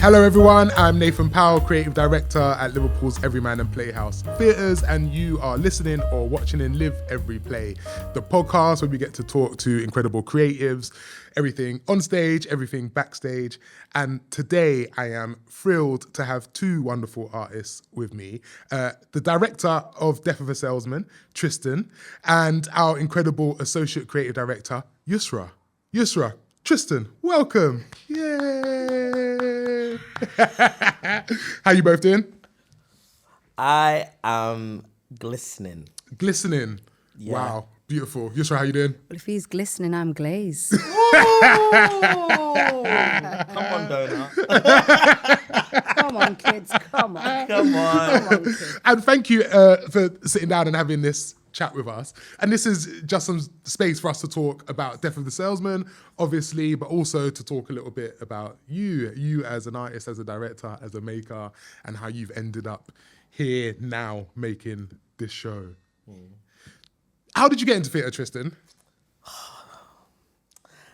Hello everyone, I'm Nathan Powell, Creative Director at Liverpool's Everyman Playhouse Theatres, and you are listening or watching in LivEveryPlay, the podcast where we get to talk to incredible creatives, everything on stage, everything backstage. And today I am thrilled to have two wonderful artists with me, the director of Death of a Salesman, Tristan, and our incredible Associate Creative Director, Yusra. Yusra, Tristan, welcome. Yay. How you both doing? I am glistening. Glistening. Yeah. Wow, beautiful. Yusra, how you doing? Well, if he's glistening, I'm glazed. Come on, Donut. Come on, kids. Come on. Come on. Come on, kids. And thank you for sitting down and having this chat with us. And this is just some space for us to talk about Death of the Salesman, obviously, but also to talk a little bit about you as an artist, as a director, as a maker, and how you've ended up here now making this show. How did you get into theatre, Tristan?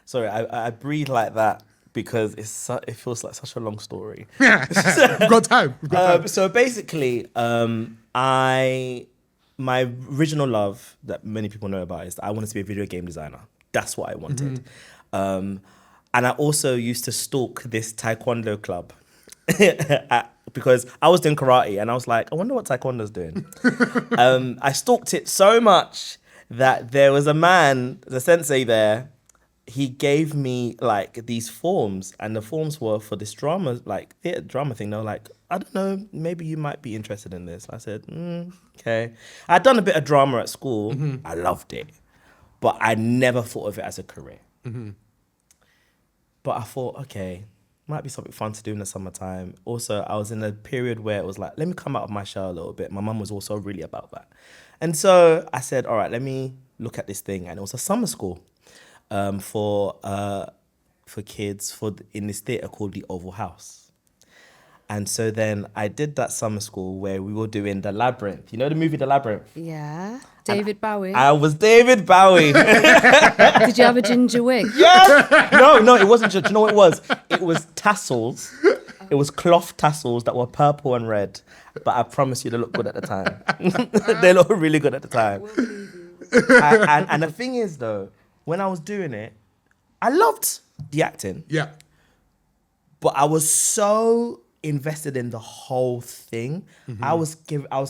Sorry, I breathe like that because it feels like such a long story. We've got time. So basically, my original love that many people know about is that I wanted to be a video game designer. That's what I wanted. And I also used to stalk this taekwondo club because I was doing karate and I was like, I wonder what taekwondo's doing. I stalked it so much that there was a man, the sensei there, he gave me like these forms, and the forms were for this drama, like theatre drama thing. They were like, I don't know, maybe you might be interested in this. I said, okay. I'd done a bit of drama at school. I loved it, but I never thought of it as a career. But I thought, okay, might be something fun to do in the summertime. Also, I was in a period where it was like, let me come out of my shell a little bit. My mum was also really about that. And so I said, all right, let me look at this thing. And it was a summer school for kids in this theatre called the Oval House. And so then I did that summer school where we were doing The Labyrinth. You know the movie The Labyrinth? Yeah. David Bowie. I was David Bowie. Did you have a ginger wig? Yes! No, it wasn't. Do you know what it was? It was tassels. It was cloth tassels that were purple and red. But I promise you, they look good at the time. They look really good at the time. And the thing is, though, when I was doing it, I loved the acting. Yeah. But I was so invested in the whole thing. I was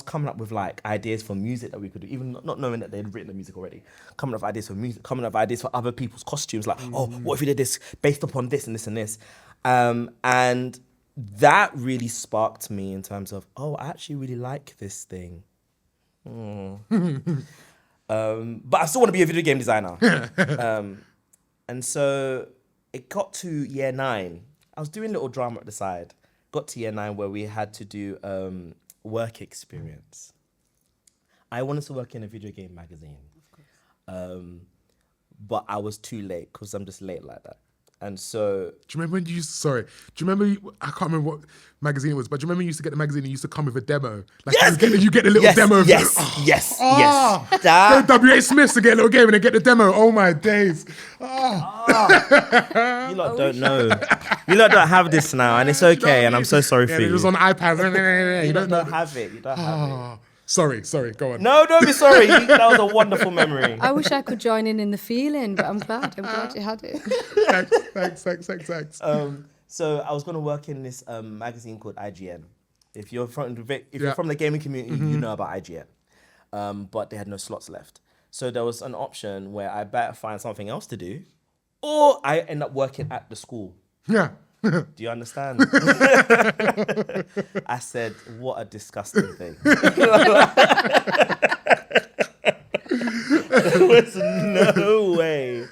coming up with like ideas for music that we could do, even not knowing that they'd written the music already. Coming up with ideas for music, coming up with ideas for other people's costumes. Like, oh, what if we did this based upon this and this and this? And that really sparked me in terms of, oh, I actually really like this thing. But I still want to be a video game designer. And so it got to year 9. I was doing little drama at the side. Got to year 9 where we had to do work experience. I wanted to work in a video game magazine. But I was too late because I'm just late like that. And so... Do you remember when you I can't remember what magazine it was, but do you remember you used to get the magazine and you used to come with a demo? Like Yes! you get the little demo. Yes. Go W.H. Smith's to get a little game and then get the demo. Oh my days. You lot don't know. You lot don't have this now, and it's okay, and I'm so sorry for you. It was on iPad. You don't have it. You don't have it. Sorry, go on. No, don't be sorry. That was a wonderful memory. I wish I could join in the feeling, but I'm glad you had it. Thanks. So I was going to work in this magazine called IGN. If you're from the gaming community, you know about IGN. But they had no slots left. So there was an option where I better find something else to do, or I end up working at the school. Yeah. Do you understand? I said, what a disgusting thing. There was no way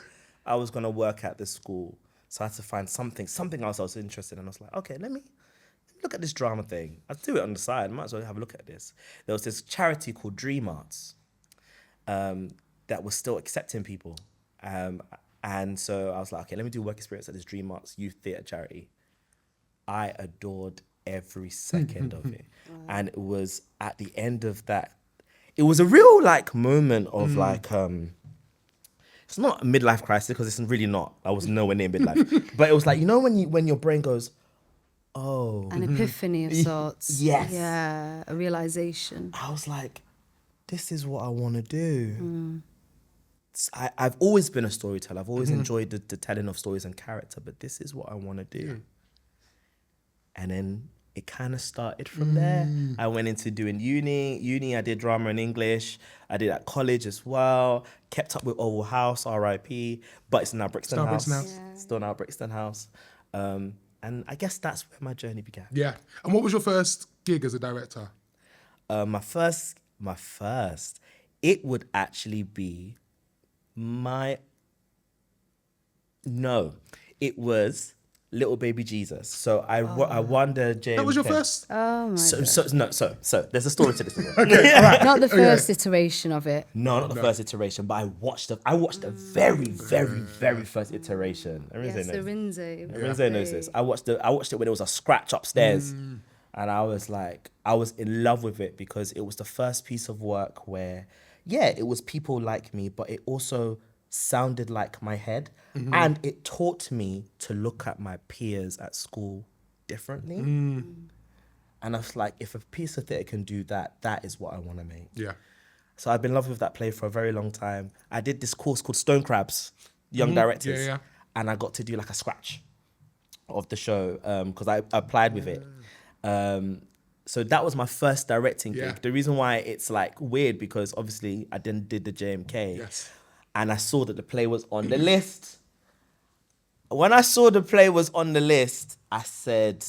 I was going to work at the school. So I had to find something else I was interested in. I was like, okay, let me look at this drama thing. I'll do it on the side. Might as well have a look at this. There was this charity called Dream Arts that was still accepting people. And so I was like, okay, let me do work experience at this Dream Arts youth theatre charity. I adored every second of it. Wow. And it was at the end of that, it was a real like moment of like, it's not a midlife crisis because it's really not. I was nowhere near midlife. But it was like, you know when your brain goes, Oh. An epiphany of sorts. Yes. Yeah, a realization. I was like, this is what I want to do. I've always been a storyteller. I've always enjoyed the telling of stories and character, but this is what I want to do. And then it kind of started from there. I went into doing uni. I did drama and English. I did at college as well. Kept up with Oval House, RIP, but it's now Brixton House. Still now Brixton House. And I guess that's where my journey began. Yeah. And what was your first gig as a director? My first, it would actually be it was Little Baby Jesus. So I won the JMK. That was your first? Oh my God. So there's a story to this. Okay, all right. Not the first iteration of it. No, not the first iteration, but I watched the very, very, very first iteration. Yes, the Rinze Rinze. knows this. I watched it when it was a scratch upstairs. And I was in love with it because it was the first piece of work where, it was people like me, but it also sounded like my head. And it taught me to look at my peers at school differently. And I was like, if a piece of theatre can do that, that is what I want to make. Yeah. So I've been in love with that play for a very long time. I did this course called Stone Crabs, Young Directors. Yeah. And I got to do like a scratch of the show because I applied with it. So that was my first directing gig. Yeah. The reason why it's like weird because obviously I then did the JMK. Yes. And I saw that the play was on the list. When I saw the play was on the list, I said...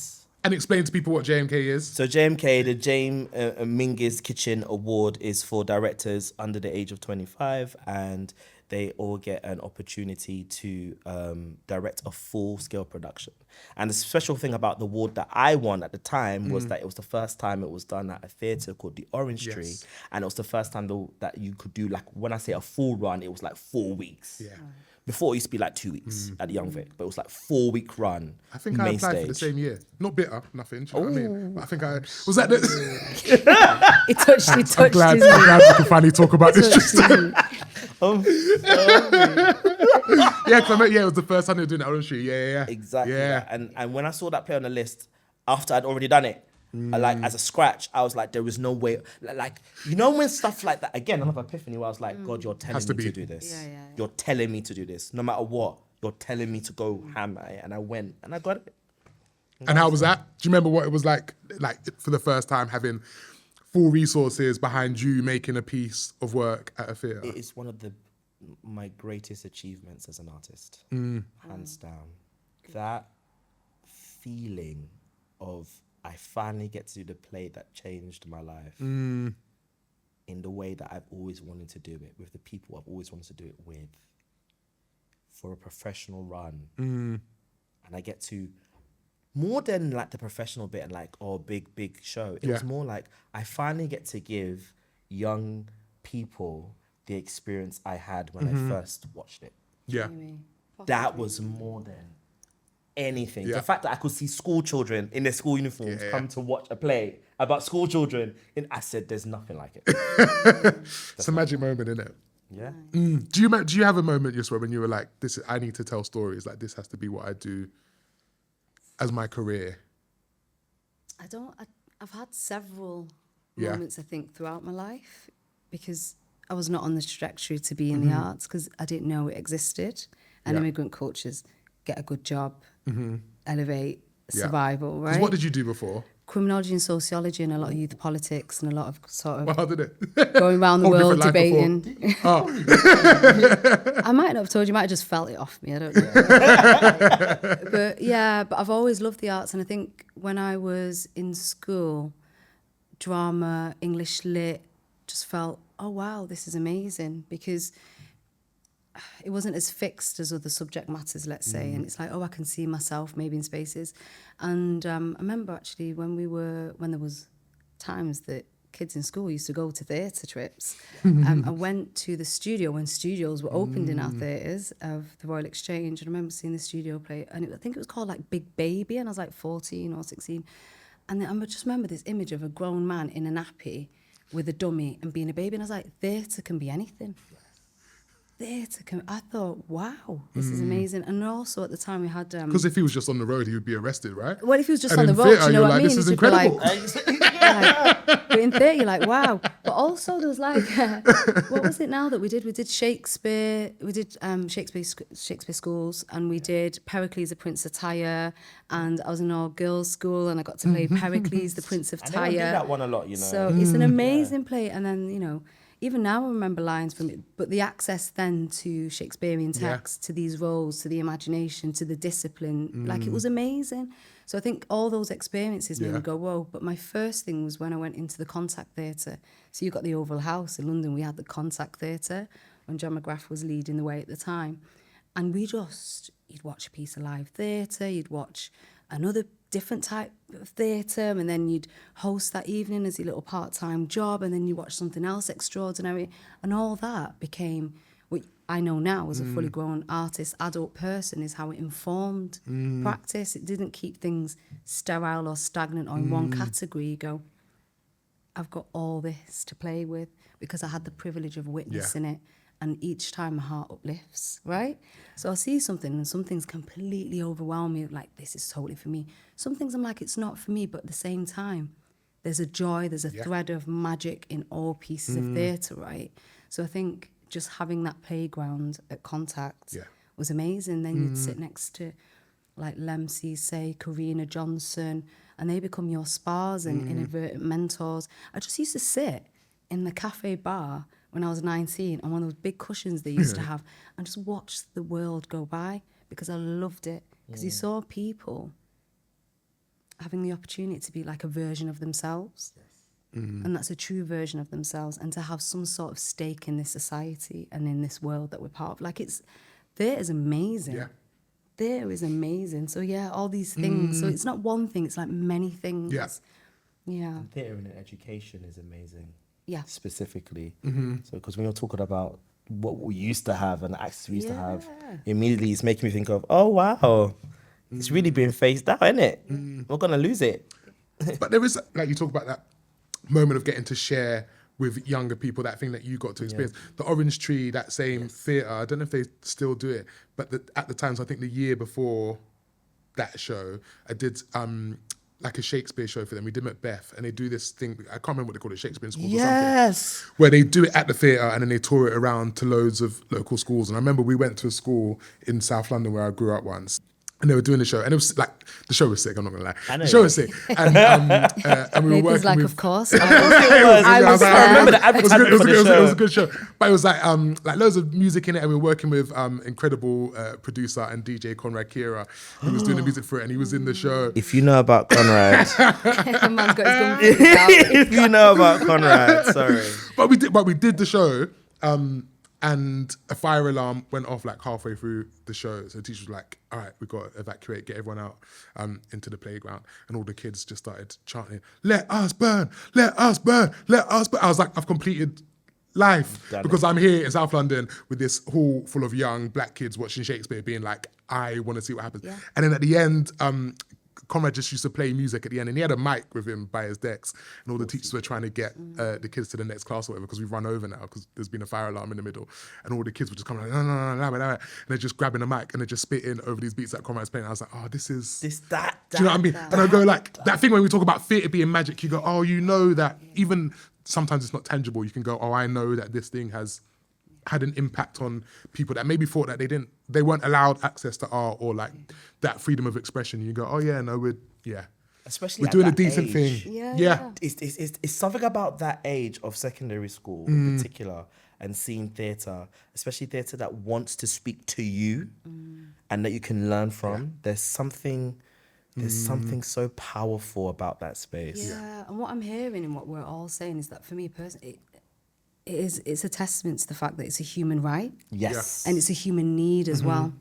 And explain to people what JMK is. So JMK, the James Mingus Kitchen Award, is for directors under the age of 25, and they all get an opportunity to direct a full-scale production. And the special thing about the award that I won at the time was that it was the first time it was done at a theatre called the Orange Tree, and it was the first time that you could do, like, when I say a full run, it was like 4 weeks. Yeah. Before it used to be like 2 weeks at the Young Vic, but it was like 4-week run. I think I main applied for the stage. same year. Not bitter, nothing. Do you know what I mean? But I think I... Was that the... It touched I'm his glad we can finally talk about this. knee. Yeah, because it was the first time they were doing it on Orange Tree. Yeah. Exactly. Yeah. And when I saw that play on the list, after I'd already done it, like as a scratch, I was like, there was no way. Like, you know when stuff like that, again, another epiphany where I was like, God, you're telling me to do this. Yeah. You're telling me to do this. No matter what, you're telling me to go ham at it. And I went and I got it. And how was that? Do you remember what it was like for the first time having full resources behind you making a piece of work at a theatre? It is one of my greatest achievements as an artist, hands down. That feeling of I finally get to do the play that changed my life in the way that I've always wanted to do it, with the people I've always wanted to do it with, for a professional run. And I get to, more than like the professional bit and like, big show, it was more like I finally get to give young people the experience I had when I first watched it. Yeah. That was more than anything. Yeah. The fact that I could see school children in their school uniforms come to watch a play about school children, and I said, there's nothing like it. It's a magic moment, isn't it? Yeah. Do you have a moment, Yusra, when you were like, I need to tell stories, like this has to be what I do as my career? I've had several moments, I think, throughout my life, because I was not on the trajectory to be in the arts because I didn't know it existed. And immigrant cultures get a good job, elevate, survival, right? What did you do before? Criminology and sociology and a lot of youth politics and a lot of sort of Well, how did it? going around the Whole world different life debating. Oh. I might not have told you, might have just felt it off me, I don't know. But I've always loved the arts, and I think when I was in school, drama, English lit, just felt, oh wow, this is amazing, because it wasn't as fixed as other subject matters, let's say, and it's like, oh, I can see myself maybe in spaces. And I remember actually when there was times that kids in school used to go to theatre trips. I went to the studio when studios were opened in our theatres of the Royal Exchange, and I remember seeing the studio play, and I think it was called like Big Baby, and I was like 14 or 16. And then I just remember this image of a grown man in a nappy with a dummy and being a baby, and I was like, theatre can be anything. theatre. I thought, wow, this is amazing. And also at the time we had... Because if he was just on the road, he would be arrested, right? well, if he was just And on the in road, theatre, you know you're what I like, mean? this is It's just incredible. but in theatre, you're like, wow. But also there was like, what was it now that we did? We did Shakespeare. We did Shakespeare schools, and we did Pericles, the Prince of Tyre. And I was in our girls' school, and I got to play Pericles, the Prince of I Tyre. did that one a lot, you know. So it's an amazing play. And then, you know, even now I remember lines from it, but the access then to Shakespearean text, to these roles, to the imagination, to the discipline, like it was amazing. So I think all those experiences made me go, whoa. But my first thing was when I went into the Contact Theatre. So you got the Oval House in London, we had the Contact Theatre when John McGrath was leading the way at the time. And you'd watch a piece of live theatre, you'd watch another different type of theatre, and then you'd host that evening as your little part-time job, and then you watch something else extraordinary, and all that became what I know now as a fully grown artist, adult person, is how it informed practice. It didn't keep things sterile or stagnant or in one category. You go, I've got all this to play with because I had the privilege of witnessing it. And each time my heart uplifts, right? So I'll see something and some things completely overwhelm me, like, this is totally for me. Some things I'm like, it's not for me, but at the same time, there's a joy, there's a thread of magic in all pieces of theatre, right? So I think just having that playground at Contact was amazing. Then you'd sit next to, like, Lemsey, say, Karina Johnson, and they become your spars and inadvertent mentors. I just used to sit in the cafe bar when I was 19 on one of those big cushions they used to have and just watch the world go by because I loved it. Because you saw people having the opportunity to be like a version of themselves. And that's a true version of themselves, and to have some sort of stake in this society and in this world that we're part of. Like, theatre is amazing. Yeah. Theatre is amazing. So yeah, all these things. So it's not one thing, it's like many things. Yeah. Theatre and education is amazing. Yeah. Specifically. So, because when you're talking about what we used to have and the access we used to have, immediately it's making me think of, oh, wow, it's really being phased out, isn't it? We're going to lose it. But there is, like, you talk about that moment of getting to share with younger people, that thing that you got to experience. The Orange Tree, that same theatre, I don't know if they still do it, but at the time, so I think the year before that show, I did like a Shakespeare show for them. We did Macbeth, and they do this thing, I can't remember what they call it, Shakespeare in schools or something, where they do it at the theatre and then they tour it around to loads of local schools. And I remember we went to a school in South London where I grew up once, and they were doing the show, and it was like, the show was sick, I'm not gonna lie. The show was sick. And we were Nathan's working like, with... of course. I was like, there. I remember the advertisement for the it show. was a good show. But it was like loads of music in it, and we were working with incredible producer and DJ Conrad Kira, who was doing the music for it, and he was in the show. If you know about Conrad, Man's got his gun out. if you know about Conrad, sorry. But we did the show, and a fire alarm went off like halfway through the show. So the teacher was like, all right, we've got to evacuate, get everyone out into the playground. And all the kids just started chanting, let us burn, let us burn, let us burn. I was like, I've completed life because I'm here in South London with this hall full of young black kids watching Shakespeare being like, I want to see what happens. Yeah. And then at the end, Conrad just used to play music at the end, and he had a mic with him by his decks, and all the teachers were trying to get the kids to the next class or whatever, because we've run over now because there's been a fire alarm in the middle, and all the kids were just coming like, no, and they're just grabbing a mic and they're just spitting over these beats that Conrad's playing. I was like, oh, this is... do you know what I mean? And I go like, that thing when we talk about theatre being magic, you go, oh, you know that even sometimes it's not tangible, you can go, oh, I know that this thing has had an impact on people that maybe thought that they weren't allowed access to art or like that freedom of expression. You go, oh yeah, no, we're Especially doing a that decent age. thing. Yeah. It's something about that age of secondary school in particular, and seeing theatre, especially theatre that wants to speak to you and that you can learn from. There's something so powerful about that space. Yeah, and what I'm hearing and what we're all saying is that for me personally, it's a testament to the fact that it's a human right. Yes. And it's a human need as well.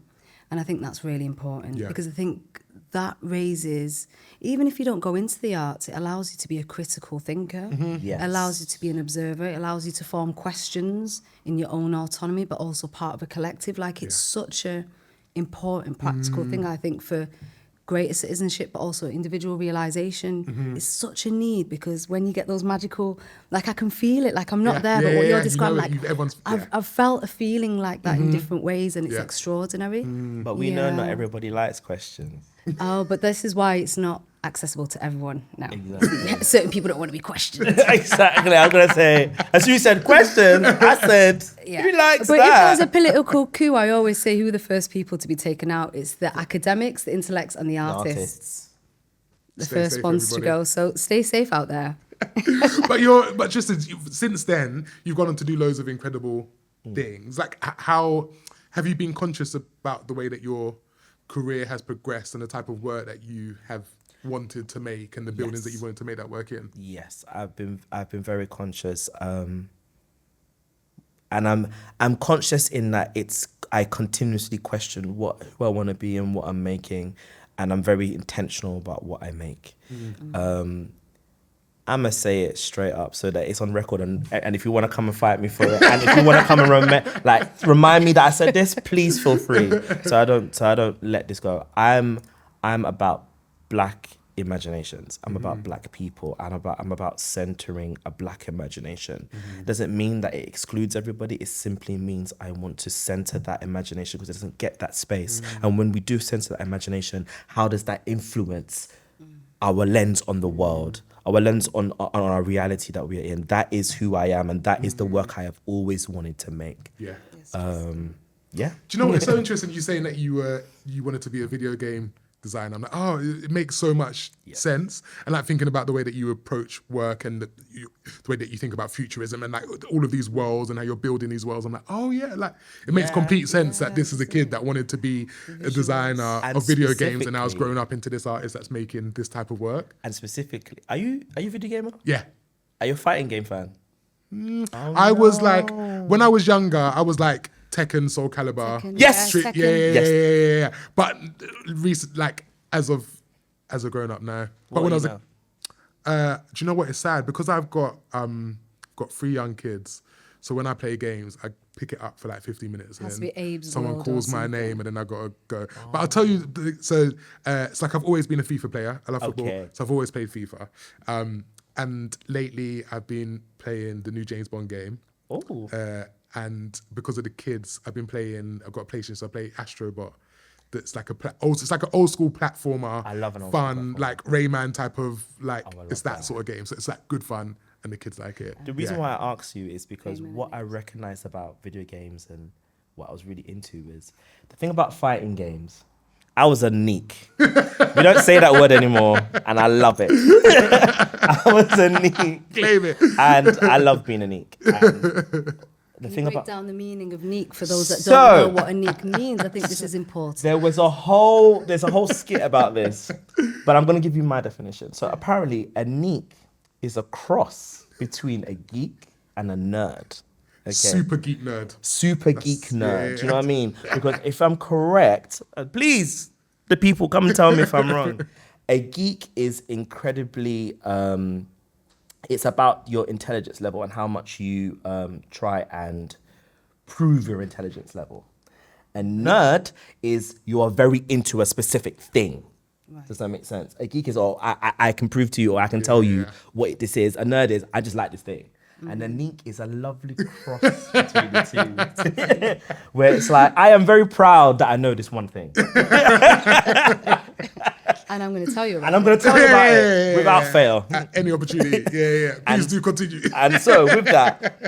And I think that's really important because I think that raises, even if you don't go into the arts, it allows you to be a critical thinker. Yes. It allows you to be an observer. It allows you to form questions in your own autonomy, but also part of a collective. Like, it's such a important practical thing, I think, for greater citizenship, but also individual realization is such a need, because when you get those magical, like I can feel it, like I'm not there, but what you're describing, you know like I've felt a feeling like that in different ways, and it's Yeah. extraordinary. But we know not everybody likes questions. Oh, but this is why it's not accessible to everyone now. Exactly. Certain people don't want to be questioned. Exactly. I was gonna say, as you said, questions. I said, who likes but that? if there was a political coup, I always say who are the first people to be taken out? It's the academics, the intellects, and the artists. The Stay first safe, ones to everybody. go. So stay safe out there. But just since then, you've gone on to do loads of incredible things. Like, how have you been conscious about the way that your career has progressed and the type of work that you have wanted to make and the buildings that you wanted to make that work in? Yes, I've been very conscious, and I'm conscious in that I continuously question who I want to be and what I'm making, and I'm very intentional about what I make. I'm gonna say it straight up so that it's on record, and if you want to come and fight me for it, and if you want to come and remind me that I said this, please feel free. So I don't let this go. I'm about Black imaginations. I'm about Black people, and I'm about centering a Black imagination. Doesn't mean that it excludes everybody. It simply means I want to center that imagination because it doesn't get that space. And when we do center that imagination, how does that influence our lens on the world? Our lens on our reality that we're in. That is who I am, and that is the work I have always wanted to make. Yeah. Yeah. Do you know what? It's so interesting you saying that you wanted to be a video game designer. I'm like, oh, it makes so much sense. And like thinking about the way that you approach work and the way that you think about futurism and like all of these worlds and how you're building these worlds. I'm like, oh yeah, like it makes complete sense that this is a kid that wanted to be a designer And of video games and now has specifically- grown up into this artist that's making this type of work. And specifically, are you a video gamer? Yeah. Are you a fighting game fan? I was like, when I was younger, I was like Tekken, Soul Calibur. Tekken, Yes! yeah, Tekken. Yeah. But recent, like as a grown up now. But when I was now? do you know what? It's sad because I've got 3 young kids. So when I play games, I pick it up for like 15 minutes. Has And to be Abe's someone World calls or my something. name and then I gotta go. But I'll tell you, it's like I've always been a FIFA player. I love football, Okay. so I've always played FIFA. And lately I've been playing the new James Bond game. Oh. And because of the kids, I've got a PlayStation, so I play Astrobot. That's like it's like an old school platformer. I love an old school fun, platformer. like Rayman type of like I love it's that sort of game. So it's like good fun, and the kids like it. The reason why I asked you is because what I recognized about video games and what I was really into is the thing about fighting games. I was a neek. We don't say that word anymore, and I love it. I was a neek. Claim it. And I love being a neek. And the thing Break about down the meaning of neek for those that So- don't know what a neek means. I think this is important. there's a whole skit about this, but I'm gonna give you my definition. So apparently, a neek is a cross between a geek and a nerd. Okay. Super geek nerd. Super geek nerd. yeah. Do you know what I mean? Because if I'm correct, please, the people come and tell me if I'm wrong. A geek is incredibly, it's about your intelligence level and how much you try and prove your intelligence level. A nerd is you are very into a specific thing. Does that make sense? A geek is, I can prove to you or I can tell you what this is. A nerd is, I just like this thing. And a neek is a lovely cross between the two. Where it's like, I am very proud that I know this one thing. And I'm going to tell you about And I'm going to tell you about it Yeah. without fail. At any opportunity. Yeah. Please do continue. And so with that,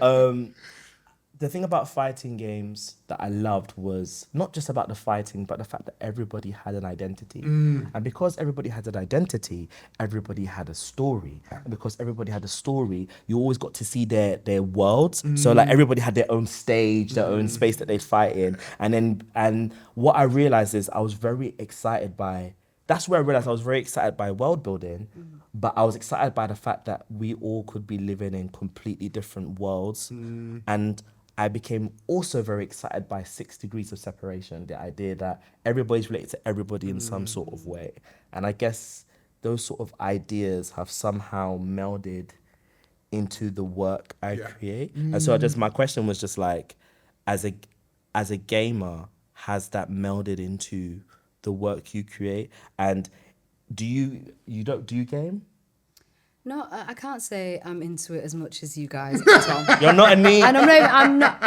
the thing about fighting games that I loved was not just about the fighting, but the fact that everybody had an identity. And because everybody had an identity, everybody had a story. And because everybody had a story, you always got to see their worlds. So like everybody had their own stage, their own space that they'd fight in. And what I realized is I was very excited by, that's where I realized I was very excited by world building, but I was excited by the fact that we all could be living in completely different worlds. And I became also very excited by 6 degrees of separation, the idea that everybody's related to everybody in some sort of way. And I guess those sort of ideas have somehow melded into the work I create. And so my question was just like, as a gamer, has that melded into the work you create. And do you game? No, I can't say I'm into it as much as you guys. Tom. You're not a neat. And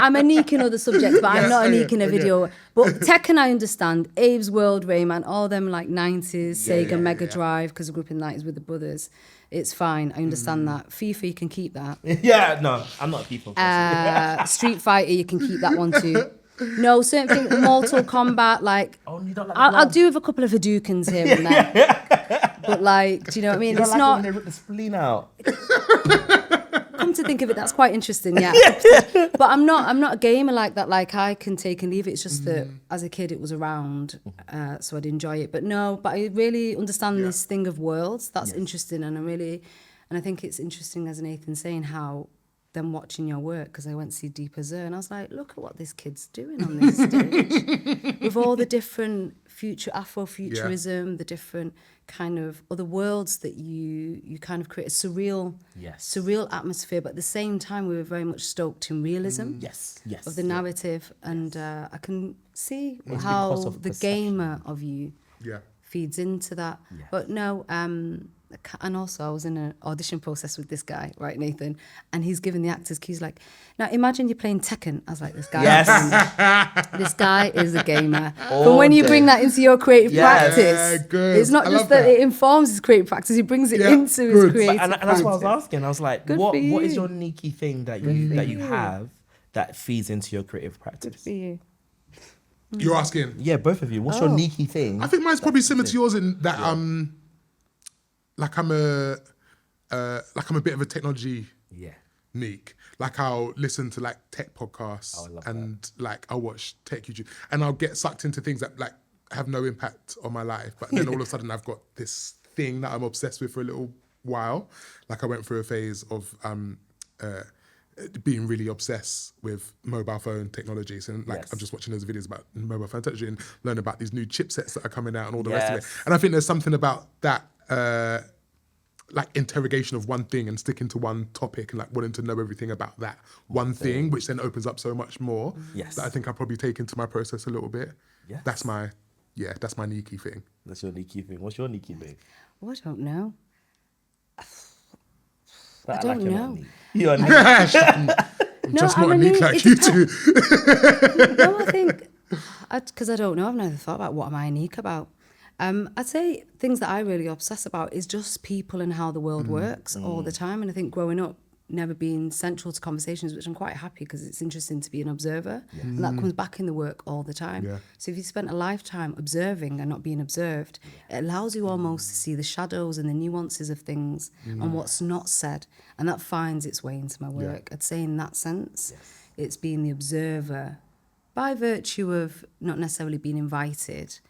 I'm a neek in other subjects, but I'm not a neek in a video. But Tekken, I understand. Abe's World, Rayman, all them like 90s, Sega, Mega Drive, because I grew up in the 90s with the brothers. It's fine. I understand that. FIFA, you can keep that. Yeah, no, I'm not a people person. Street Fighter, you can keep that one too. No, certain things, Mortal Kombat, like, Oh, you don't like I'll do with a couple of Hadoukens here and there. But like, do you know what I mean? You don't It's like not, when they rip the spleen out. come to think of it, that's quite interesting, yeah. But I'm not a gamer like that. Like, I can take and leave it. It's just that as a kid it was around, so I'd enjoy it. But I really understand this thing of worlds. That's interesting, and I think it's interesting, as Nathan's saying, how them watching your work, because I went to see Deepa Zur and I was like, look at what this kid's doing on this stage with all the different Afrofuturism, the different kind of other worlds that you kind of create a surreal atmosphere, but at the same time we were very much stoked in realism of the narrative, and I can see how the gamer of you feeds into that. But no, and also I was in an audition process with this guy, right, Nathan, and he's giving the actors keys like, now imagine you're playing Tekken. I was like, this guy is a gamer. But when you bring that into your creative practice, it's not just that it informs his creative practice, he brings it into his creative practice. And that's what I was asking. I was like, what is your sneaky thing that you have that feeds into your creative practice? Good for you. You're asking? Yeah, both of you. What's your sneaky thing? I think mine's probably similar to yours in that like I'm a bit of a technology geek. Like I'll listen to like tech podcasts and like I'll watch tech YouTube and I'll get sucked into things that like have no impact on my life. But then all of a sudden I've got this thing that I'm obsessed with for a little while. Like I went through a phase of being really obsessed with mobile phone technologies, and like I'm just watching those videos about mobile phone technology and learning about these new chipsets that are coming out and all the rest of it. And I think there's something about that like interrogation of one thing and sticking to one topic and like wanting to know everything about that one thing, which then opens up so much more. That I think I probably take into my process a little bit. That's my neaky thing. That's your neaky thing. What's your neaky thing? Oh, I don't know. I don't know. You're I'm just not a neek like you two. No, I think, because I don't know, I've never thought about what am I unique about. I'd say things that I really obsess about is just people and how the world works all the time. And I think growing up, never being central to conversations, which I'm quite happy because it's interesting to be an observer. And that comes back in the work all the time. So if you spent a lifetime observing and not being observed, it allows you almost to see the shadows and the nuances of things and what's not said. And that finds its way into my work. I'd say in that sense, it's being the observer by virtue of not necessarily being invited,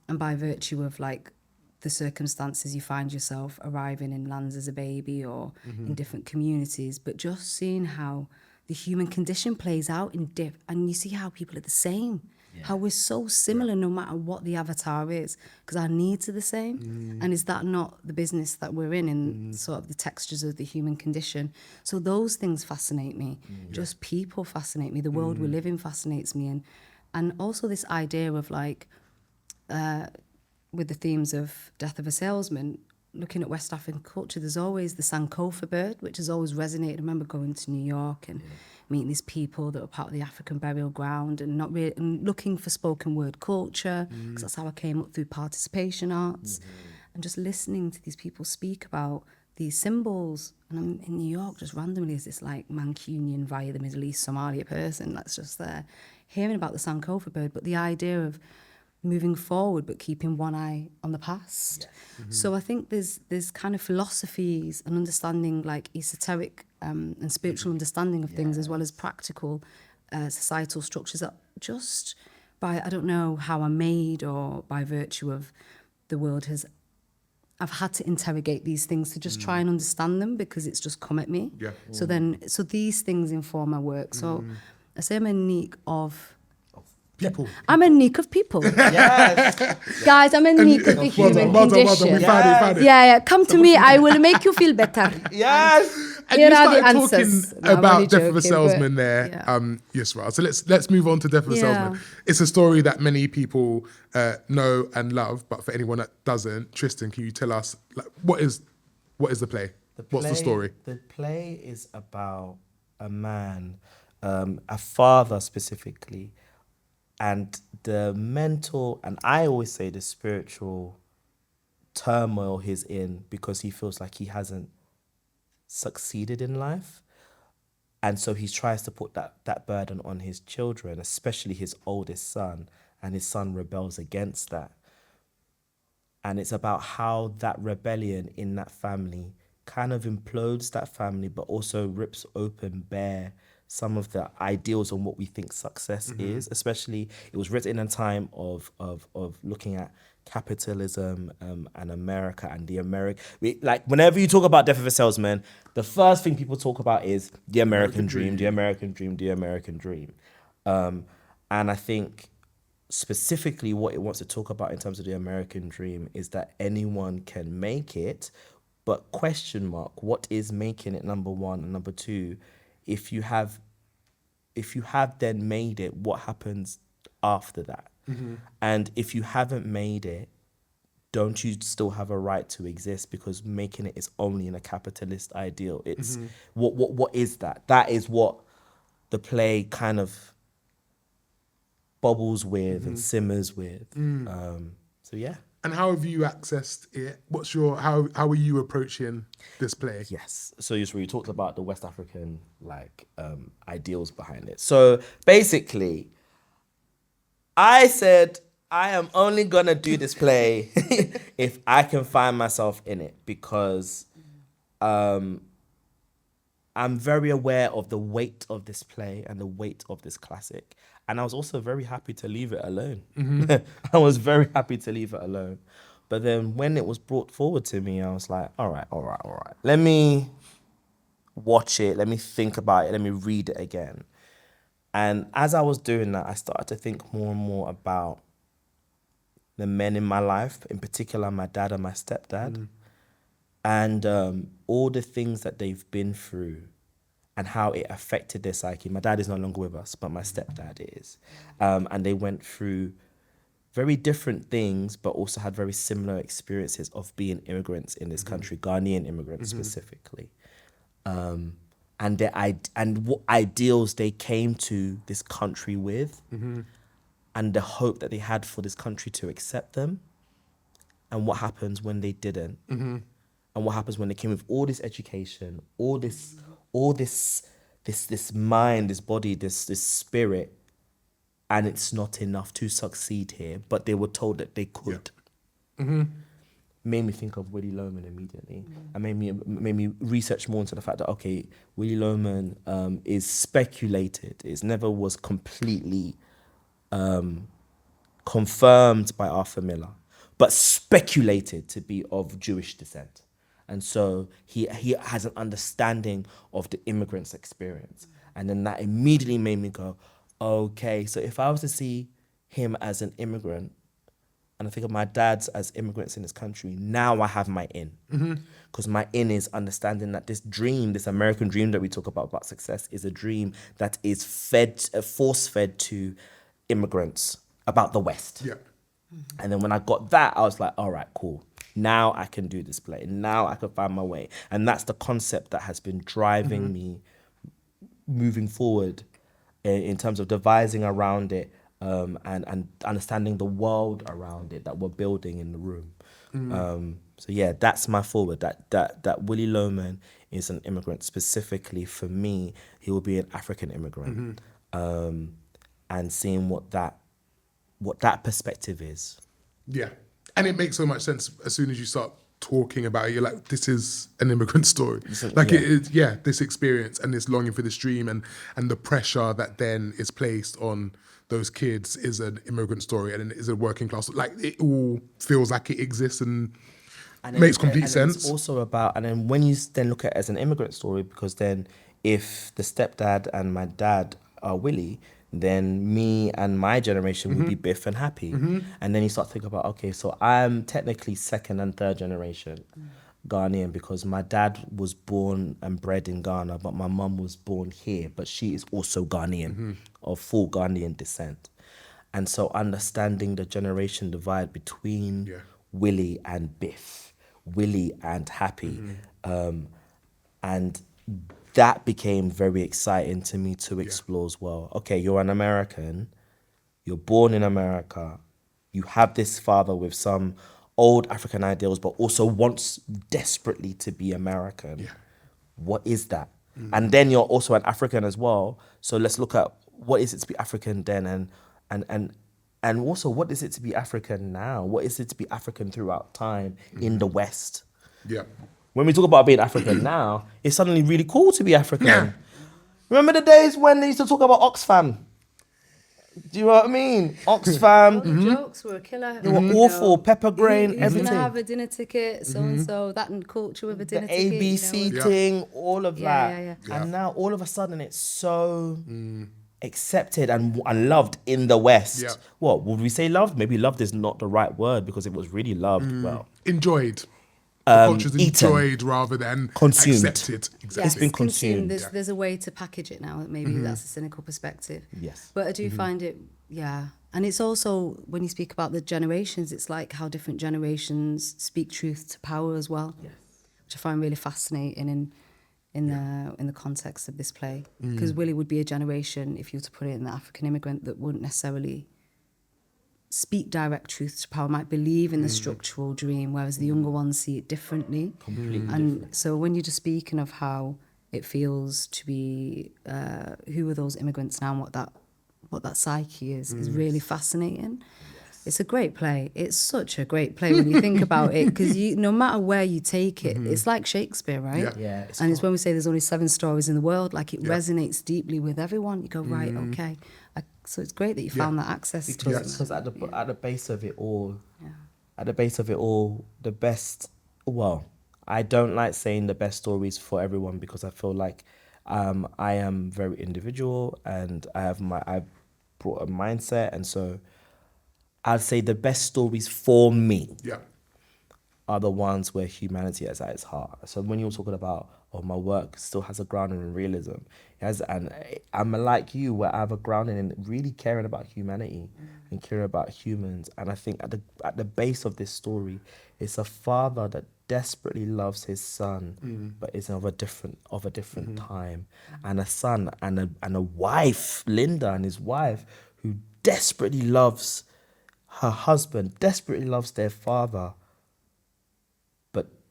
and by virtue of like the circumstances you find yourself arriving in lands as a baby or in different communities, but just seeing how the human condition plays out and you see how people are the same, how we're so similar no matter what the avatar is, because our needs are the same. And is that not the business that we're in sort of the textures of the human condition? So those things fascinate me. Just people fascinate me. The world we live in fascinates me. And also this idea of like, with the themes of Death of a Salesman, looking at West African culture, there's always the Sankofa bird, which has always resonated. I remember going to New York and meeting these people that were part of the African burial ground and not really and looking for spoken word culture, because that's how I came up through participation arts, and just listening to these people speak about these symbols. And I'm in New York just randomly as this like Mancunian via the Middle East Somalia person that's just there, hearing about the Sankofa bird, but the idea of moving forward but keeping one eye on the past. So I think there's kind of philosophies and understanding, like esoteric and spiritual understanding of things, as well as practical societal structures that just by, I don't know how I'm made or by virtue of the world I've had to interrogate these things to just try and understand them, because it's just come at me. So these things inform my work. So I say I'm a unique of people. I'm a unique of people. Guys, I'm a unique of the human condition. We found it. Yeah, come to me. I will make you feel better. And You you know the started answers. talking No, I'm about only Death of a joking, Salesman but, there, yeah. Yusra. So let's move on to Death of a Yeah. Salesman. It's a story that many people know and love, but for anyone that doesn't, Tristan, can you tell us like what is the play? What's the story? The play is about a man, a father specifically, and the mental, and I always say the spiritual turmoil he's in because he feels like he hasn't succeeded in life. And so he tries to put that burden on his children, especially his oldest son, and his son rebels against that. And it's about how that rebellion in that family kind of implodes that family, but also rips open bare some of the ideals on what we think success is. Especially, it was written in a time of looking at capitalism and America and the like whenever you talk about Death of a Salesman, the first thing people talk about is the American dream, the American dream, the American dream. And I think specifically what it wants to talk about in terms of the American dream is that anyone can make it, but question mark, what is making it, number one, and number two, if you have then made it, what happens after that? And if you haven't made it, don't you still have a right to exist? Because making it is only in a capitalist ideal. It's what is that? That is what the play kind of bubbles with and simmers with. So yeah. And how have you accessed it? What's your how are you approaching this play? Yes. So you talked about the West African ideals behind it. So basically, I said I am only gonna do this play if I can find myself in it, because I'm very aware of the weight of this play and the weight of this classic. And I was also very happy to leave it alone. I was very happy to leave it alone. But then when it was brought forward to me, I was like, all right. Let me watch it. Let me think about it. Let me read it again. And as I was doing that, I started to think more and more about the men in my life, in particular my dad and my stepdad, and all the things that they've been through and how it affected their psyche. My dad is no longer with us, but my stepdad is. And they went through very different things, but also had very similar experiences of being immigrants in this country, Ghanaian immigrants specifically. And what ideals they came to this country with, and the hope that they had for this country to accept them, and what happens when they didn't, and what happens when they came with all this education, all this mind, this body, this spirit, and it's not enough to succeed here, but they were told that they could. Made me think of Willy Loman immediately, and made me research more into the fact that, okay, Willy Loman is speculated. It never was completely confirmed by Arthur Miller, but speculated to be of Jewish descent. And so he has an understanding of the immigrant's experience. And then that immediately made me go, okay, so if I was to see him as an immigrant, and I think of my dads as immigrants in this country, now I have my in. Because my in is understanding that this dream, this American dream that we talk about success, is a dream that is force-fed to immigrants about the West. Yeah. And then when I got that, I was like, all right, cool. Now I can do this play. Now I can find my way. And that's the concept that has been driving me moving forward in terms of devising around it, and understanding the world around it that we're building in the room. So yeah, that's my forward. That Willy Loman is an immigrant. Specifically for me, he will be an African immigrant, and seeing what that perspective is. Yeah. And it makes so much sense as soon as you start talking about it. You're like, this is an immigrant story. Like, this experience and this longing for this dream and the pressure that then is placed on those kids is an immigrant story, and it is a working class. Like, it all feels like it exists and makes complete sense. It's also about, and then when you then look at it as an immigrant story, because then if the stepdad and my dad are Willie, then me and my generation would be Biff and Happy. And then you start thinking about, okay, so I'm technically second and third generation. Ghanaian because my dad was born and bred in Ghana, but my mum was born here, but she is also Ghanaian, of full Ghanaian descent. And so understanding the generation divide between Willie and Biff, Willie and Happy, and that became very exciting to me to explore as well. Okay, you're an American, you're born in America, you have this father with some old African ideals, but also wants desperately to be American. Yeah. What is that? And then you're also an African as well. So let's look at what is it to be African then, and also what is it to be African now? What is it to be African throughout time in the West? Yeah. When we talk about being African now, it's suddenly really cool to be African. Yeah. Remember the days when they used to talk about Oxfam? Do you know what I mean? Oxfam. All the jokes were a killer. They were awful. Pepper grain, Who's everything. gonna have a dinner ticket? So and so. That and culture with a dinner The ticket. ABC thing, all of that. Yeah. And now all of a sudden it's so accepted and loved in the West. Yeah. What would we say loved? Maybe loved is not the right word because it was really loved. Well, Enjoyed. The culture's eaten. enjoyed rather than Consumed. accepted. Exactly. It's been consumed. There's a way to package it now. Maybe that's a cynical perspective. Yes. But I do find it, and it's also when you speak about the generations, it's like how different generations speak truth to power as well. Yes. Which I find really fascinating in the context of this play, because Willie would be a generation, if you were to put it in the African immigrant, that wouldn't necessarily speak direct truth to power, might believe in the structural dream, whereas the younger ones see it differently. Completely And so when you're just speaking of how it feels to be, who are those immigrants now and what that psyche is really fascinating. It's a great play. It's such a great play when you think about it, because no matter where you take it, it's like Shakespeare, right? Yeah. And it's when we say there's only 7 stories in the world, like it resonates deeply with everyone. You go, right, okay. So it's great that you found that access to it. Because at the base of it all, the best. Well, I don't like saying the best stories for everyone because I feel like I am very individual and I brought a mindset, and so I'd say the best stories for me are the ones where humanity is at its heart. So when you're talking about, my work still has a grounding in realism, and I'm like you, where I have a grounding in really caring about humanity and caring about humans. And I think at the base of this story, it's a father that desperately loves his son, but is of a different time, and a son and a wife, Linda, and his wife, who desperately loves her husband, desperately loves their father,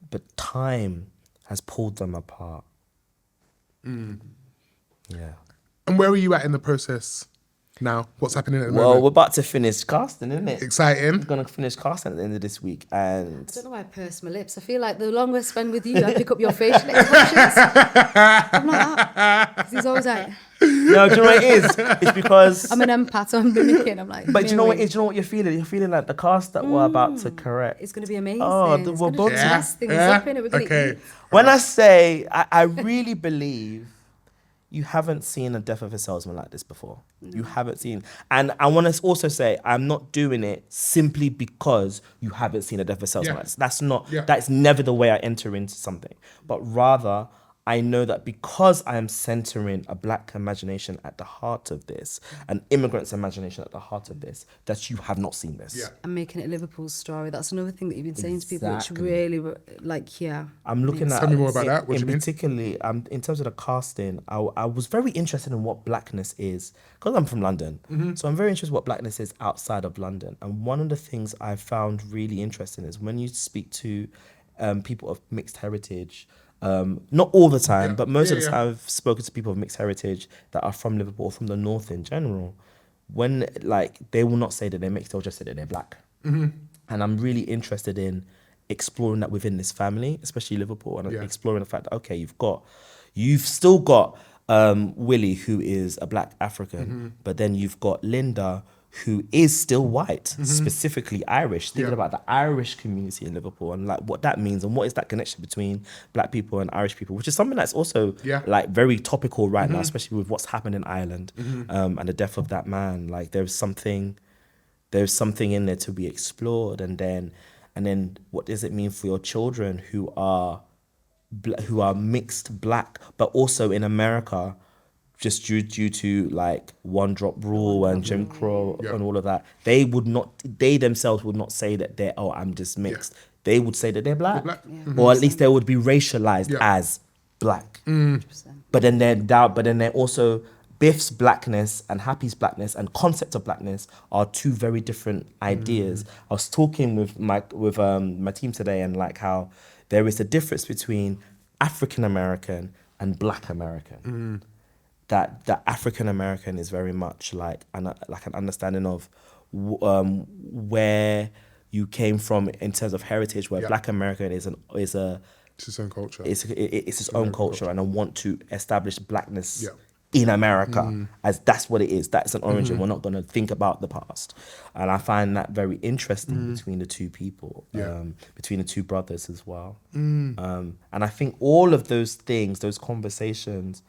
but time has pulled them apart. Yeah. And where are you at in the process now? What's happening at the Well, moment? we're about to finish casting, isn't it? Exciting. We're going to finish casting at the end of this week. And I don't know why I purse my lips. I feel like the longer I spend with you, I pick up your facial expressions. I'm like that. 'Cause he's always like, no, do you know what it is? It's because... I'm an empath, so I'm mimicking. I'm like, But do you know what? mirroring. Do you know what you're feeling? You're feeling like the cast that we're about to correct. It's going to be amazing. Oh, It's we're going to both- mess things up, innit? We're going to eat. When I say, I really believe you haven't seen a Death of a Salesman like this before. You haven't seen. And I want to also say, I'm not doing it simply because you haven't seen a Death of a Salesman like this. That's not, that's never the way I enter into something. But rather, I know that because I am centering a Black imagination at the heart of this, an immigrant's imagination at the heart of this, that you have not seen this. Yeah. I'm making it Liverpool's story. That's another thing that you've been saying to people, which Exactly. really, I'm looking at... Tell me more about that. What do you mean? Particularly, in terms of the casting, I was very interested in what Blackness is, because I'm from London. So I'm very interested in what Blackness is outside of London. And one of the things I found really interesting is when you speak to people of mixed heritage, not all the time, but most of the time I've spoken to people of mixed heritage that are from Liverpool, from the North in general, when they will not say that they're mixed, they'll just say that they're Black. And I'm really interested in exploring that within this family, especially Liverpool, and exploring the fact that, okay, you've still got Willie, who is a Black African, but then you've got Linda, who is still white, specifically Irish, thinking about the Irish community in Liverpool and what that means and what is that connection between Black people and Irish people, which is something that's also very topical right now, especially with what's happened in Ireland and the death of that man. There's something in there to be explored. And then And then what does it mean for your children who are mixed black, but also in America, just due to like one drop rule and Jim Crow and all of that, they themselves would not say that I'm just mixed. They would say that they're black, or at least they would be racialized as black. 100%. But then they're also Biff's blackness and Happy's blackness and concept of blackness are two very different ideas. I was talking with my team today, and like how there is a difference between African American and Black American. That African American is very much like an understanding of where you came from in terms of heritage, where Black American is it's its own culture. It's its own culture, and I want to establish blackness in America as that's what it is. That's an origin. We're not going to think about the past, and I find that very interesting between the two people, between the two brothers as well. And I think all of those things, those conversations,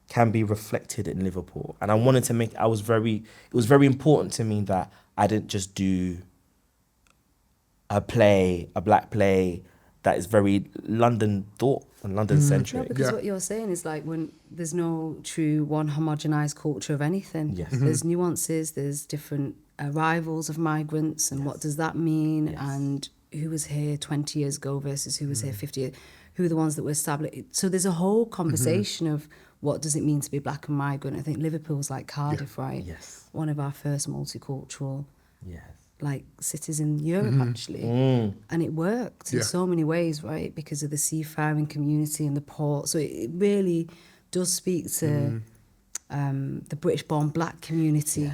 can be reflected in Liverpool. And I wanted to it was very important to me that I didn't just do a black play that is very London thought and London centric. No, because what you're saying is like when there's no true one homogenized culture of anything. Yes. There's nuances, there's different arrivals of migrants, and what does that mean? And who was here 20 years ago versus who was here 50 years, who are the ones that were established. So there's a whole conversation of what does it mean to be black and migrant. I think Liverpool's like Cardiff, right? Yes. One of our first multicultural Yes. like cities in Europe actually, and it worked in so many ways, right? Because of the seafaring community and the port. So it really does speak to the British-born black community,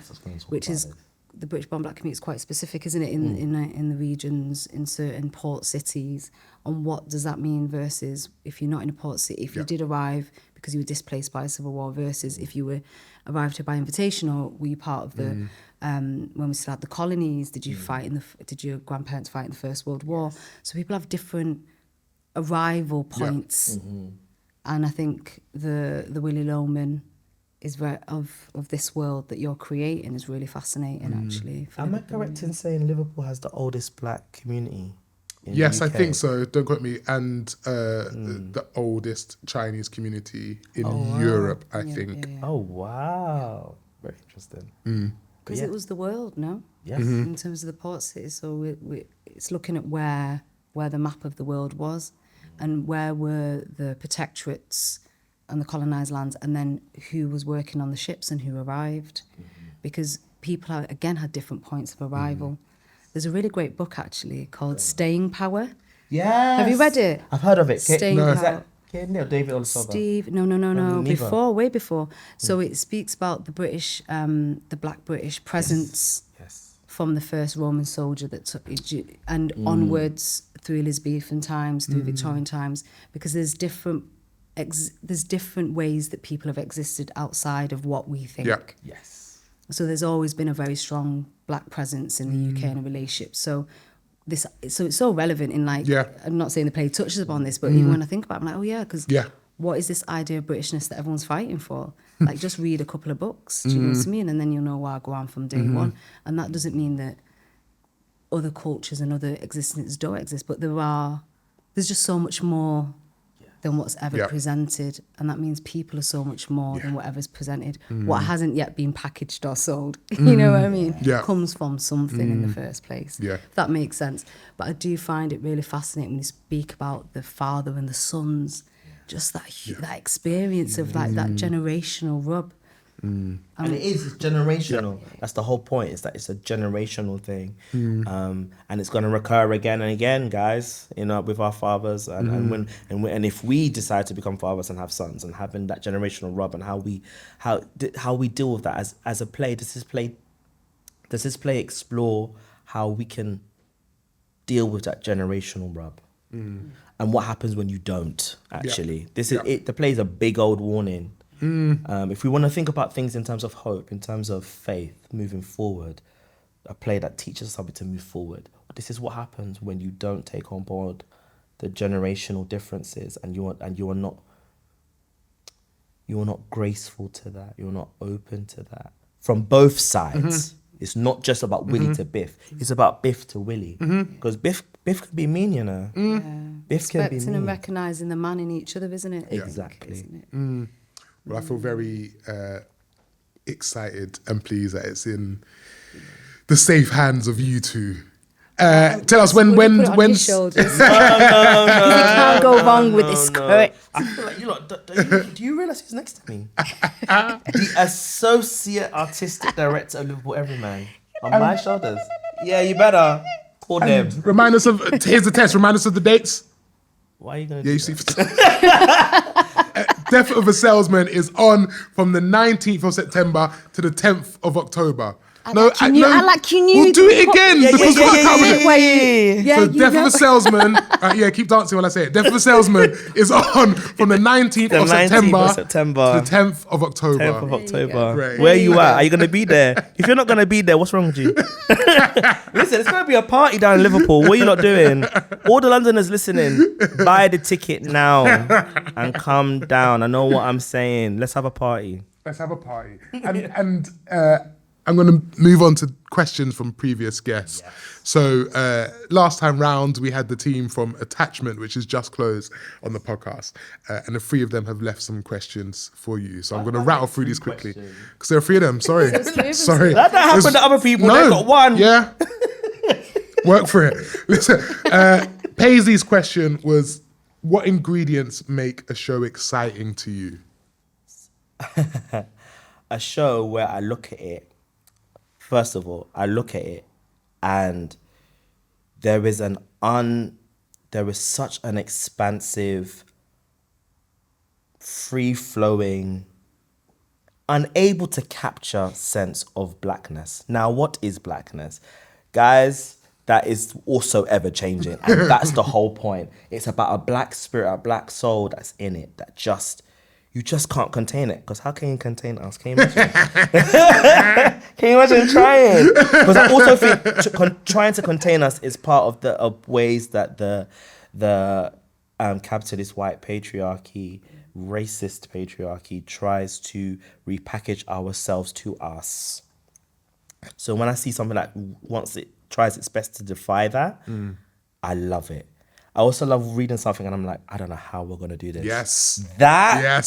which is the British-born black community is quite specific, isn't it? In the regions, in certain port cities, on what does that mean versus if you're not in a port city, if you did arrive because you were displaced by a civil war versus if you were arrived here by invitation, or were you part of the when we still had the colonies? Did you fight did your grandparents fight in the First World War? So people have different arrival points, and I think the Willy Loman is very of this world that you're creating is really fascinating. Actually, Am I correct in saying Liverpool has the oldest black community? Yes, I think so. Don't quote me. And the oldest Chinese community in Europe, I think. Yeah. Oh wow, very interesting. Because it was the world, no? Yes. In terms of the port cities. So it's looking at where the map of the world was, and where were the protectorates and the colonised lands, and then who was working on the ships and who arrived. Because people, had different points of arrival. There's a really great book, actually, called Staying Power. Yes. Have you read it? I've heard of it. Staying Is Power. that Kane or David Olusoba? Steve, no, neither. way before. So it speaks about the British, the Black British presence from the first Roman soldier that took it, and onwards through Elizabethan times, through Victorian times, because there's different ways that people have existed outside of what we think. Yeah. Yes. So there's always been a very strong black presence in the UK in a relationship. So it's so relevant in like, I'm not saying the play touches upon this, but even when I think about it, I'm like, oh yeah, because what is this idea of Britishness that everyone's fighting for? Like just read a couple of books, do you know what I mean? And then you'll know why I go on from day one. And that doesn't mean that other cultures and other existences don't exist, but there's just so much more than what's ever presented, and that means people are so much more than whatever's presented. What hasn't yet been packaged or sold, you know what I mean, comes from something in the first place. If that makes sense. But I do find it really fascinating when you speak about the father and the sons, just that experience of like that generational rub. And it is generational. That's the whole point, is that it's a generational thing. And it's going to recur again and again, guys, you know, with our fathers. And if we decide to become fathers and have sons, and having that generational rub, and how we deal with that as a play. Does this play explore how we can deal with that generational rub? And what happens when you don't, actually? This is it. The play is a big old warning. If we want to think about things in terms of hope, in terms of faith, moving forward, a play that teaches us something to move forward. This is what happens when you don't take on board the generational differences, and you are not graceful to that. You're not open to that from both sides. It's not just about Willie to Biff. It's about Biff to Willie. Because Biff could be mean, you know. Biff can be Respecting mean. and recognising the man in each other, isn't it? Exactly. Isn't it? Well, I feel very excited and pleased that it's in the safe hands of you two. Tell us when Put it on his shoulders. No. You can't go wrong with this script. I feel like you lot, do you realise who's next to me? The Associate Artistic Director of Liverpool Everyman. On my shoulders. Yeah, you better call them. Remind us of, here's the test, remind us of the dates. Why are you going to Yeah, do you that? see. Death of a Salesman is on from the 19th of September to the 10th of October. I like you knew. We'll do it again. because yeah, what yeah, can't we- yeah, yeah. Yeah, So you Death know. of a Salesman, keep dancing while I say it. Death of a Salesman is on from the 19th The of 19th September of to the 10th of October. 10th of October. Great. Where you at? Are you going to be there? If you're not going to be there, what's wrong with you? Listen, it's going to be a party down in Liverpool. What are you not doing? All the Londoners listening, buy the ticket now and come down. I know what I'm saying. Let's have a party. Let's have a party. And I'm going to move on to questions from previous guests. Yes. So last time round, we had the team from Attachment, which is just closed on the podcast. And the three of them have left some questions for you. So I'm going to rattle through these quickly. Because there are three of them. Sorry. Sorry. That happened to other people. They got one. Yeah. Work for it. Listen, Paisley's question was, what ingredients make a show exciting to you? A show where I look at it, first of all, I look at it and there is such an expansive, free-flowing, unable to capture sense of blackness. Now, what is blackness? Guys, that is also ever-changing, and that's the whole point. It's about a black spirit, a black soul that's in it, that you just can't contain it. Because how can you contain us? Can you imagine? Can you imagine trying? Because I also think trying to contain us is part of the ways that the capitalist white patriarchy, racist patriarchy tries to repackage ourselves to us. So when I see something that tries its best to defy that, I love it. I also love reading something and I'm like, I don't know how we're going to do this. Yes. That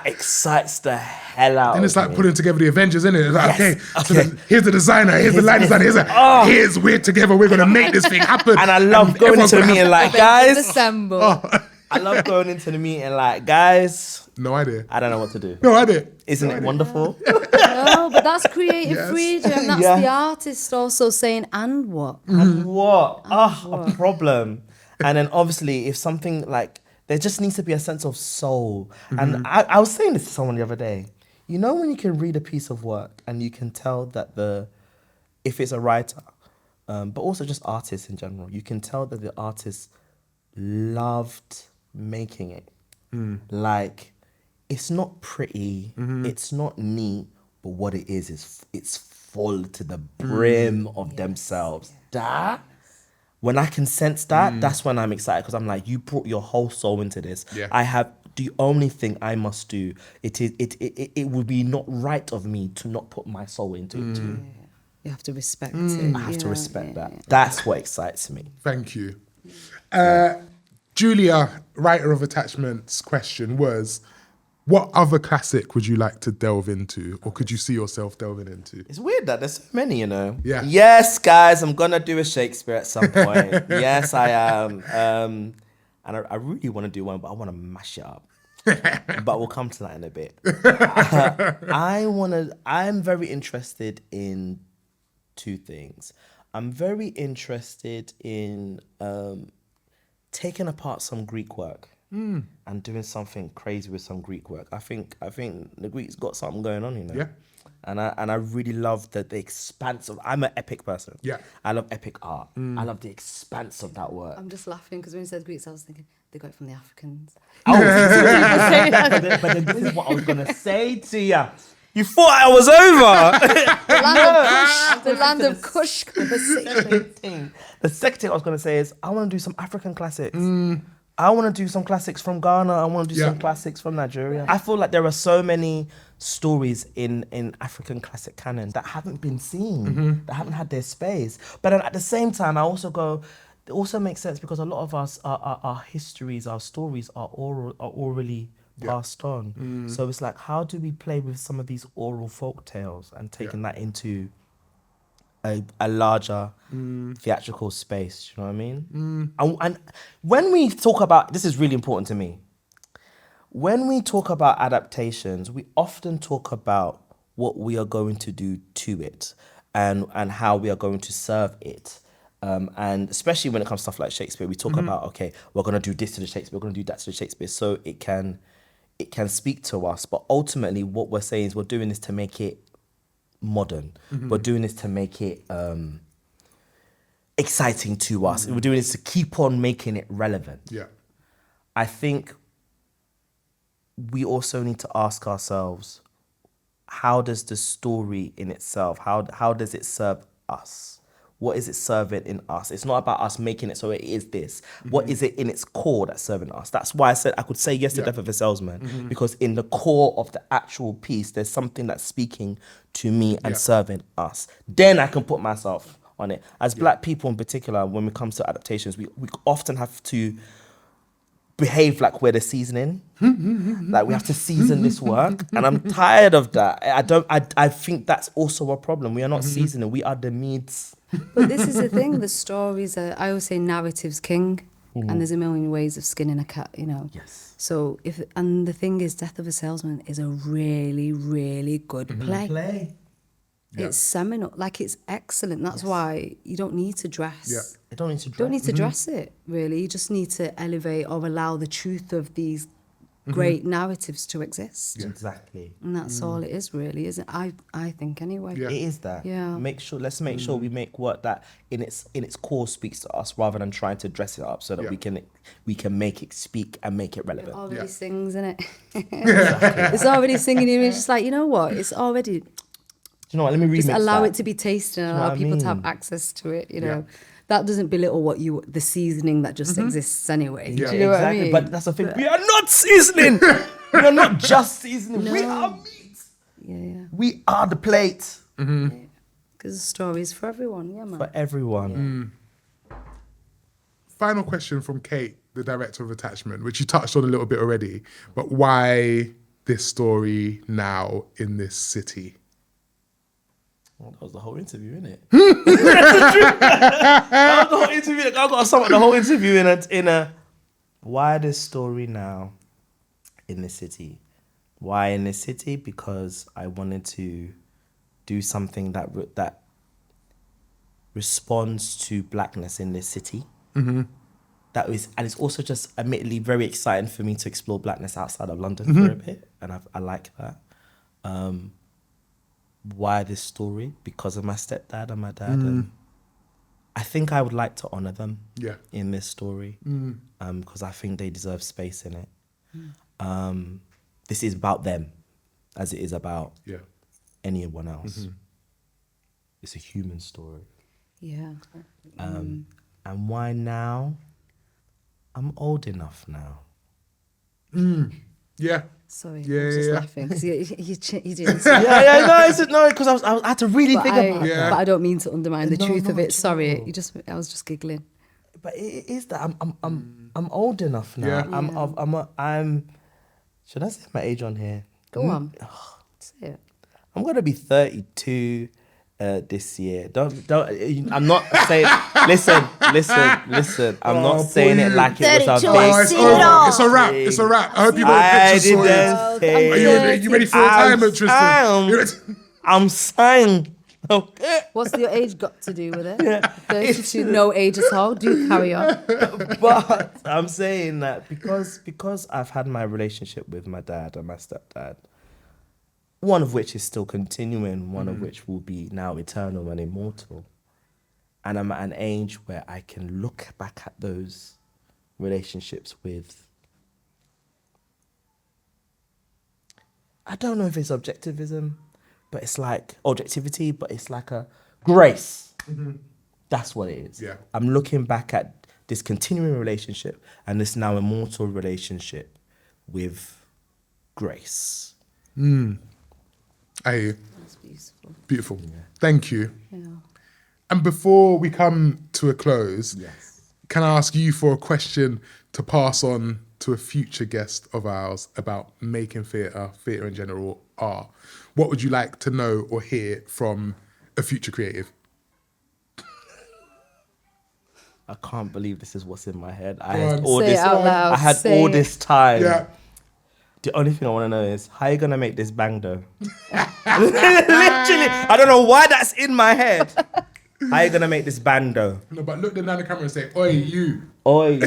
excites the hell out of me. And it's like putting together the Avengers, isn't it? It's like, Yes. okay. So here's the designer, here's the light designer, here's we're together, we're going to make this thing happen. And I love going into the meeting like, guys. Assemble. I love going into the meeting like, guys. No idea. I don't know what to do. No idea. Isn't it wonderful? No, but that's creative Yes. freedom. That's the artist also saying, and what? And what? A problem. And then obviously, if something like, there just needs to be a sense of soul. And I was saying this to someone the other day. You know when you can read a piece of work and you can tell that if it's a writer, but also just artists in general, you can tell that the artist loved making it. Like, it's not pretty, it's not neat, but what it is it's full to the brim of themselves. That, when I can sense that, that's when I'm excited, because I'm like, you brought your whole soul into this. Yeah. I have the only thing I must do. It would be not right of me to not put my soul into it too. You have to respect it. I have to respect that. That's what excites me. Thank you. Julia, writer of Attachment's question was, what other classic would you like to delve into, or could you see yourself delving into? It's weird that there's so many, you know. Yeah. Yes, guys, I'm gonna do a Shakespeare at some point. Yes, I am. And I really want to do one, but I want to mash it up. But we'll come to that in a bit. I'm very interested in two things. I'm very interested in taking apart some Greek work and doing something crazy with some Greek work. I think the Greeks got something going on, you know. Yeah. And I really love the expanse of. I'm an epic person. Yeah. I love epic art. I love the expanse of that work. I'm just laughing because when you said Greeks, I was thinking they got it from the Africans. Oh, but then this is what I was gonna say to you. You thought I was over. The land of Kush conversation. The second thing I was gonna say is I want to do some African classics. I want to do some classics from Ghana. I want to do some classics from Nigeria. I feel like there are so many stories in African classic canon that haven't been seen, that haven't had their space. But then at the same time, I also go, it also makes sense because a lot of us, our histories, our stories are orally passed on. So it's like, how do we play with some of these oral folk tales and taking that into a larger theatrical space? You know what I mean? And when we talk about, this is really important to me, when we talk about adaptations, we often talk about what we are going to do to it and how we are going to serve it. And especially when it comes to stuff like Shakespeare, we talk about, okay, we're going to do this to the Shakespeare, we're going to do that to the Shakespeare, so it can speak to us. But ultimately, what we're saying is we're doing this to make it modern. We're doing this to make it exciting to us. We're doing this to keep on making it relevant. Yeah. I think we also need to ask ourselves, how does the story in itself, how does it serve us? What is it serving in us? It's not about us making it so it is this. What is it in its core that's serving us? That's why I said I could say yes to Death of a Salesman, because in the core of the actual piece, there's something that's speaking to me and serving us. Then I can put myself on it. As Black people in particular, when it comes to adaptations, we often have to behave like we're the seasoning. Like we have to season this work. And I'm tired of that. I think that's also a problem. We are not seasoning, we are the meats. But this is the thing, the stories are, I always say narrative's king, and there's a million ways of skinning a cat, you know. Yes. So and the thing is, Death of a Salesman is a really, really good play. It's seminal, like it's excellent. That's why you don't need to dress. You don't need to dress. Don't need to dress it, really. You just need to elevate or allow the truth of these great narratives to exist. Exactly. And that's all it is, really, isn't it? I think, anyway. It is that. Yeah. Let's make sure we make work that in its core speaks to us, rather than trying to dress it up so that we can make it speak and make it relevant. It already sings, innit? It's already singing in me. It's just like, you know what? It's already... Do you know what? Let me remix just allow that. it to be tasted and Do you know allow what I people to mean? have access to it, you know. That doesn't belittle the seasoning that just exists anyway. Yeah, Do you know exactly. what I mean? But that's the thing. We are not seasoning. We are not just seasoning. We are meat. Yeah. We are the plate. Because the story is for everyone, yeah, man. For everyone. Final question from Kate, the director of Attachment, which you touched on a little bit already, but why this story now in this city? Well, that was the whole interview, innit? That was the whole interview. I got to sum up the whole interview in a why this story now in the city? Why in the city? Because I wanted to do something that responds to Blackness in this city. That is, and it's also just admittedly very exciting for me to explore Blackness outside of London for a bit, and I like that. Why this story? Because of my stepdad and my dad, and I think I would like to honor them in this story, because I think they deserve space in it. This is about them as it is about anyone else. It's a human story. Yeah. And why now? I'm old enough now. Yeah. Sorry, Yeah, I was just yeah. laughing because you didn't say No, because I had to really think about but that. I don't mean to undermine the No, truth of not it. at Sorry, all. I was just giggling. But it is that I'm old enough now. Yeah. I'm. Should I say my age on here? Go on. Say it. I'm gonna be 32 this year. Don't. I'm not saying. Listen. I'm not saying it like it was a 32, big. Oh, it's over. It's a wrap. It's a wrap. I hope you got your I picture sorted. didn't say. Are you ready for retirement, Tristan? I'm saying. Okay. What's your age got to do with it? 32, no age at all. Do carry on. But I'm saying that because I've had my relationship with my dad and my stepdad, one of which is still continuing, one of which will be now eternal and immortal. And I'm at an age where I can look back at those relationships with, I don't know if it's objectivism, but it's like objectivity, but it's like a grace. That's what it is. Yeah. I'm looking back at this continuing relationship and this now immortal relationship with Grace. I hear you. That's beautiful. Beautiful. Thank you. Yeah. And before we come to a close, Yes. can I ask you for a question to pass on to a future guest of ours about making theatre in general, art? What would you like to know or hear from a future creative? I can't believe this is what's in my head. Go on. Say it out loud. I had Say all it. this time. Yeah. The only thing I want to know is how you gonna make this bang though? Literally, I don't know why that's in my head. How you gonna make this bang though? No, but look them down the camera and say, "Oi, you." Oi,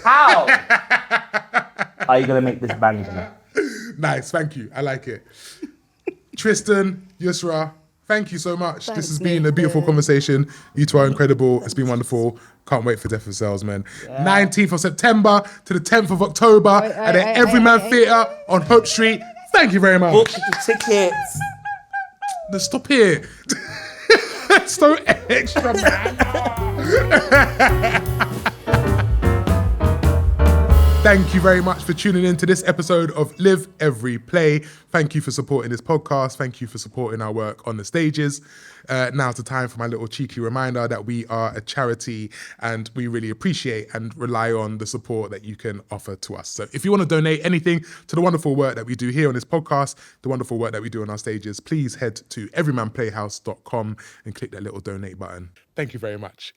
how? How you gonna make this bang though? Nice, thank you. I like it. Tristan, Yusra, thank you so much. This Thanks, has been a beautiful Nathan. conversation. You two are incredible. It's been wonderful. Can't wait for Death of Salesman. 19th of September to the 10th of October at the Everyman Theatre on Hope Street. Thank you very much. Book the tickets. Now stop here. So extra, man. Thank you very much for tuning in to this episode of Live Every Play. Thank you for supporting this podcast. Thank you for supporting our work on the stages. Now's the time for my little cheeky reminder that we are a charity and we really appreciate and rely on the support that you can offer to us. So if you want to donate anything to the wonderful work that we do here on this podcast, the wonderful work that we do on our stages, please head to everymanplayhouse.com and click that little donate button. Thank you very much.